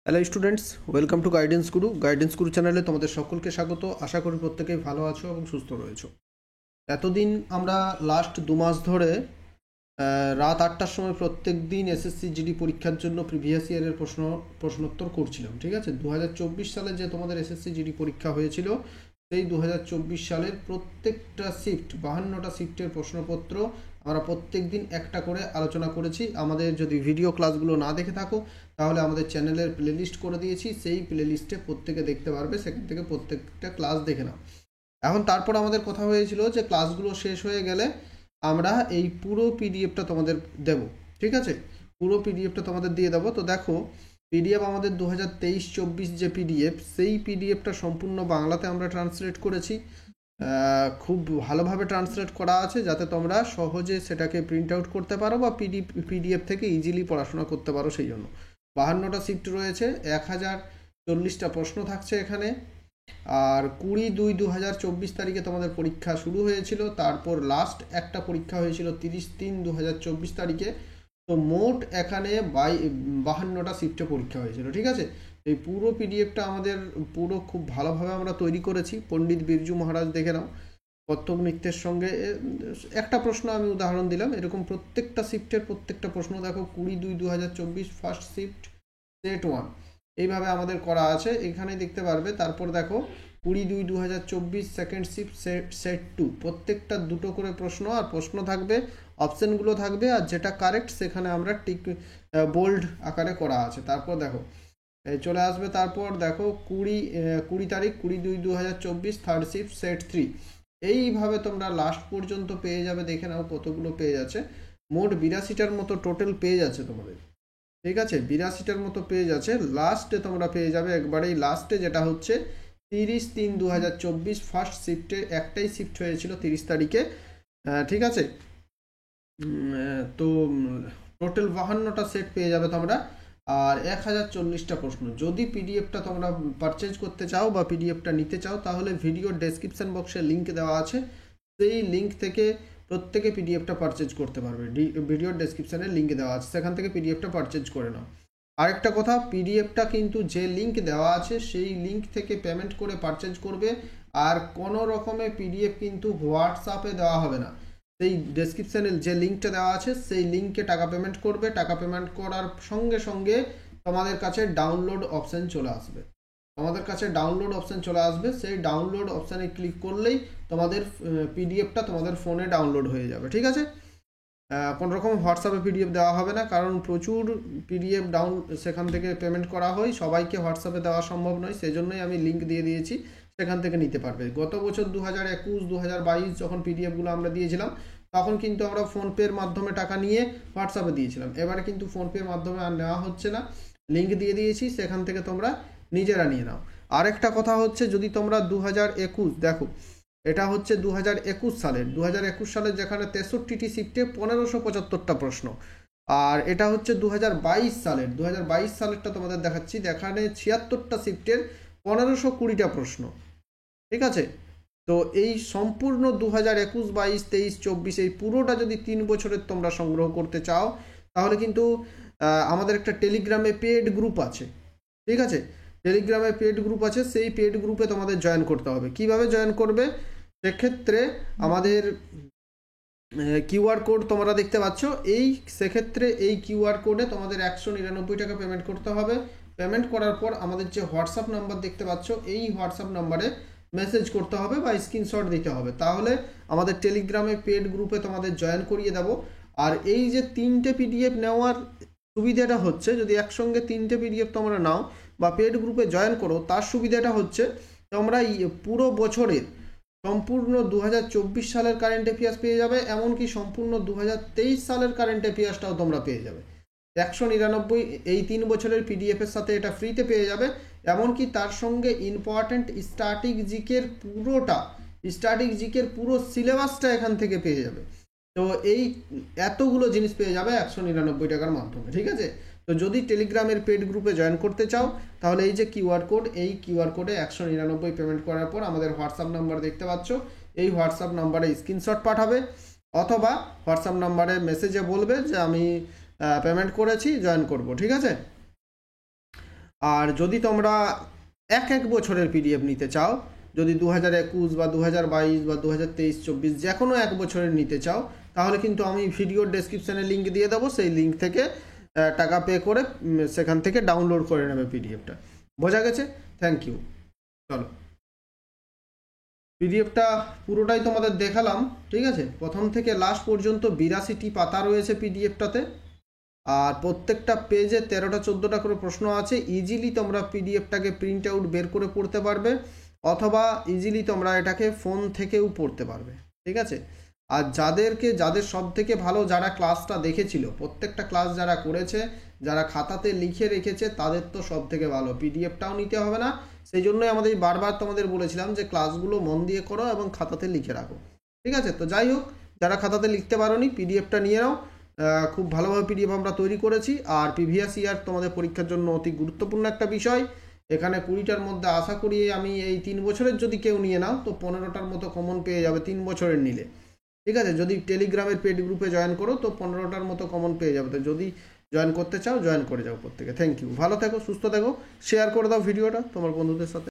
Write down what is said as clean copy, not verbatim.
Hello students, welcome to guidance গুরু চ্যানেলে তোমাদের সকলকে স্বাগত। আশা করি প্রত্যেকেই ভালো আছো এবং সুস্থ রয়েছো। এতদিন আমরা লাস্ট 2 মাস ধরে রাত 8টার সময় প্রত্যেক দিন এসএসসি জিডি পরীক্ষার জন্য প্রিভিয়াস ইয়ারের প্রশ্নোত্তর করছিলাম। ঠিক আছে, 2024 সালে যে তোমাদের এসএসসি জিডি পরীক্ষা হয়েছিল সেই 2024 সালের প্রত্যেকটা শিফট 52টা শিফটের প্রশ্নপত্র আমরা প্রত্যেক দিন একটা করে আলোচনা করেছি। আমাদের যদি ভিডিও ক্লাসগুলো না দেখে থাকো তাহলে আমাদের চ্যানেলের প্লেলিস্ট করে দিয়েছি, সেই প্লেলিস্টে প্রত্যেকে দেখতে পারবে, সেখান থেকে প্রত্যেকটা ক্লাস দেখে নাও। এখন তারপর আমাদের কথা হয়েছিল যে ক্লাসগুলো শেষ হয়ে গেলে আমরা এই পুরো পিডিএফটা তোমাদের দেব। ঠিক আছে, পুরো পিডিএফটা তোমাদের দিয়ে দেবো। তো দেখো, পিডিএফ আমাদের 2023-24 যে পিডিএফ, সেই পিডিএফটা সম্পূর্ণ বাংলাতে আমরা ট্রান্সলেট করেছি। খুব ভালোভাবে ট্রান্সলেট করা আছে যাতে তোমরা সহজে সেটাকে প্রিন্ট আউট করতে পারো বা পিডিএফ থেকে ইজিলি পড়াশোনা করতে পারো। সেই জন্য 52টা শিফট রয়েছে, 1040টা প্রশ্ন থাকছে এখানে। আর 20/2/2024 তারিখে তোমাদের পরীক্ষা শুরু হয়েছিল, তারপর লাস্ট একটা পরীক্ষা হয়েছিল 30/3/2024 তারিখে। তো মোট এখানে 52টা শিফটে পরীক্ষা হয়েছিল। ঠিক আছে, এই পুরো পিডিএফটা আমাদের পুরো খুব ভালোভাবে আমরা তৈরি করেছি। পণ্ডিত বিরজু মহারাজ দেখে নাও, কত্থক নৃত্যের সঙ্গে একটা প্রশ্ন আমি উদাহরণ দিলাম, এরকম প্রত্যেকটা শিফটের প্রত্যেকটা প্রশ্ন দেখো। 20/2/2024 ফার্স্ট শিফট সেট 1 এইভাবে আমাদের করা আছে, এখানে দেখতে পারবে। তারপর দেখো 20/2/2024 সেকেন্ড শিফট সেট 2, প্রত্যেকটা দুটো করে প্রশ্ন, আর প্রশ্ন থাকবে, অপশানগুলো থাকবে, আর যেটা কারেক্ট সেখানে আমরা টিক বোল্ড আকারে করা আছে। তারপর দেখো চলে আসবে, তারপর দেখো 20 তারিখ 20/2/2024 থার্ড শিফট সেট 3। এইভাবে তোমরা লাস্ট পর্যন্ত পেয়ে যাবে। দেখে নাও কতগুলো পেজ আছে, মোট 82টার মতো টোটাল পেজ আছে তোমাদের। ঠিক আছে, 82টার মতো পেজ আছে। লাস্টে তোমরা পেয়ে যাবে একবারেই লাস্টে, যেটা হচ্ছে 30/3/2024 ফার্স্ট শিফটে। একটাই শিফট হয়েছিল 30 তারিখে। ঠিক আছে, তো টোটাল 52টা সেট পেয়ে যাবে তোমরা, আর 1040টা প্রশ্ন। যদি পিডিএফটা তোমরা পারচেজ করতে চাও বা পিডিএফটা নিতে চাও তাহলে ভিডিওর ডেসক্রিপশন বক্সে লিঙ্ক দেওয়া আছে, সেই লিঙ্ক থেকে প্রত্যেকে পিডিএফটা পারচেজ করতে পারবে। ভিডিওর ডেসক্রিপশানে লিঙ্ক দেওয়া আছে, সেখান থেকে পিডিএফটা পারচেজ করে নাও। আরেকটা কথা, পিডিএফটা কিন্তু যে লিঙ্ক দেওয়া আছে সেই লিঙ্ক থেকে পেমেন্ট করে পারচেজ করবে, আর কোনো রকমের পিডিএফ কিন্তু হোয়াটসঅ্যাপে দেওয়া হবে না। সেই ডেসক্রিপশানে যে লিঙ্কটা দেওয়া আছে সেই লিঙ্কে টাকা পেমেন্ট করবে। টাকা পেমেন্ট করার সঙ্গে সঙ্গে তোমাদের কাছে ডাউনলোড অপশান চলে আসবে। সেই ডাউনলোড অপশানে ক্লিক করলেই তোমাদের পিডিএফটা তোমাদের ফোনে ডাউনলোড হয়ে যাবে। ঠিক আছে, কোনো রকম হোয়াটসঅ্যাপে পিডিএফ দেওয়া হবে না, কারণ প্রচুর পিডিএফ সেখান থেকে পেমেন্ট করা হয়, সবাইকে হোয়াটসঅ্যাপে দেওয়া সম্ভব নয়। সেই জন্যই আমি লিঙ্ক দিয়ে দিয়েছি, সেখান থেকে নিতে পারবে। গত বছর 2021-2022 যখন পিডিএফগুলো আমরা দিয়েছিলাম তখন কিন্তু আমরা ফোনপের মাধ্যমে টাকা নিয়ে হোয়াটসঅ্যাপে দিয়েছিলাম। এবারে কিন্তু ফোনপের মাধ্যমে আর নেওয়া হচ্ছে না, লিঙ্ক দিয়ে দিয়েছি, সেখান থেকে তোমরা নিজেরা নিয়ে নাও। আরেকটা কথা হচ্ছে, যদি তোমরা 2021 দেখো, এটা হচ্ছে 2021 সালের যেখানে 63টি শিফটে 1575টা প্রশ্ন, আর এটা হচ্ছে 2022 সালেরটা তোমাদের দেখাচ্ছি, যেখানে 76টা শিফটের 1520টা প্রশ্ন। ঠিক আছে, তো এই সম্পূর্ণ 2021, 22, 23, 24 এই পুরোটা যদি 3 বছরের তোমরা সংগ্রহ করতে চাও তাহলে কিন্তু আমাদের একটা টেলিগ্রামে পেড গ্রুপ আছে। ঠিক আছে, টেলিগ্রামে পেড গ্রুপ আছে, সেই পেড গ্রুপে তোমাদের জয়েন করতে হবে। কিভাবে জয়েন করবে? সেক্ষেত্রে আমাদের কিউআর কোড তোমরা দেখতে পাচ্ছ, সেক্ষেত্রে এই কিউআর কোডে তোমাদের 199 টাকা পেমেন্ট করতে হবে। পেমেন্ট করার পর আমাদের যে হোয়াটসঅ্যাপ নাম্বার দেখতে পাচ্ছ, এই হোয়াটসঅ্যাপ নাম্বারে মেসেজ করতে হবে বা স্ক্রিনশট দিতে হবে, তাহলে আমাদের টেলিগ্রামে পেড গ্রুপে তোমাদের জয়েন করিয়ে দেবো। আর এই যে 3টে পিডিএফ নেওয়ার সুবিধাটা হচ্ছে, যদি একসঙ্গে 3টে পিডিএফ তোমরা নাও বা পেড গ্রুপে জয়েন করো, তার সুবিধাটা হচ্ছে তোমরা পুরো বছরের সম্পূর্ণ 2024 সালের কারেন্ট অ্যাফেয়ার্স পেয়ে যাবে, এমনকি সম্পূর্ণ 2023 সালের কারেন্ট অ্যাফেয়ার্সটাও তোমরা পেয়ে যাবে। 199 এই 3 বছরের পিডিএফের সাথে এটা ফ্রিতে পেয়ে যাবে, এমনকি তার সঙ্গে ইম্পর্ট্যান্ট স্ট্যাটিক জিকের পুরো সিলেবাসটা এখান থেকে পেয়ে যাবে। তো এই এতগুলো জিনিস পেয়ে যাবে 199 টাকার মাধ্যমে। ঠিক আছে, তো যদি টেলিগ্রামের পেড গ্রুপে জয়েন করতে চাও তাহলে এই যে কিউআর কোড, এই কিউআর কোডে 199 পেমেন্ট করার পর আমাদের হোয়াটসঅ্যাপ নাম্বার দেখতে পাচ্ছ, এই হোয়াটসঅ্যাপ নাম্বারে স্ক্রিনশট পাঠাবে, অথবা হোয়াটসঅ্যাপ নাম্বারে মেসেজে বলবে যে আমি পেমেন্ট করেছি, জয়েন করব। ঠিক আছে, আর যদি তোমরা এক বছরের পিডিএফ নিতে চাও, যদি 2021 বা 2022 বা 2023-24 যে কোনো এক বছরের নিতে চাও, তাহলে কিন্তু আমি ভিডিওর ডেসক্রিপশানে লিঙ্ক দিয়ে দেবো। সেই লিঙ্ক থেকে টাকা পে করে সেখান থেকে ডাউনলোড করে নেবে পিডিএফটা। বোঝা গেছে? Thank you. চলো, পিডিএফটা পুরোটাই তোমাদের দেখালাম, ঠিক আছে? প্রথম থেকে লাস্ট পর্যন্ত 82টি পাতা রয়েছে পিডিএফটাতে, আর প্রত্যেকটা পেজে 13টা 14টা করে প্রশ্ন আছে। ইজিলি তোমরা পিডিএফটাকে প্রিন্ট আউট বের করে পড়তে পারবে, অথবা ইজিলি তোমরা এটাকে ফোন থেকেও পড়তে পারবে, ঠিক আছে? আর যাদের সব থেকে ভালো, যারা ক্লাসটা দেখেছিল, প্রত্যেকটা ক্লাস যারা করেছে, যারা খাতাতে লিখে রেখেছে, তাদের তো সব থেকে ভালো, পিডিএফটাও নিতে হবে না। সেই জন্যই আমাদের বারবার তোমাদের বলেছিলাম যে ক্লাসগুলো মন দিয়ে করো এবং খাতাতে লিখে রাখো, ঠিক আছে? তো যাই হোক, যারা খাতাতে লিখতে পারোনি, পিডিএফটা নিয়ে নাও। খুব ভালোভাবে পিডিএফ আমরা তৈরি করেছি। আর প্রিভিয়াস ইয়ার তোমাদের পরীক্ষার জন্য অতি গুরুত্বপূর্ণ একটা বিষয়। এখানে 20টার মধ্যে আশা করি আমি এই 3 বছরের যদি কেউ নিয়ে নাও, তো 15টার মতো কমন পেয়ে যাবে 3 বছরের নিলে, ঠিক আছে? যদি টেলিগ্রামের পেড গ্রুপে জয়েন করো তো 15টার মতো কমন পেয়ে যাবে। তো যদি জয়েন করতে চাও, জয়েন করে যাও প্রত্যেকে। Thank you. ভালো থেকো, সুস্থ থেকো, শেয়ার করে দাও ভিডিওটা তোমার বন্ধুদের সাথে।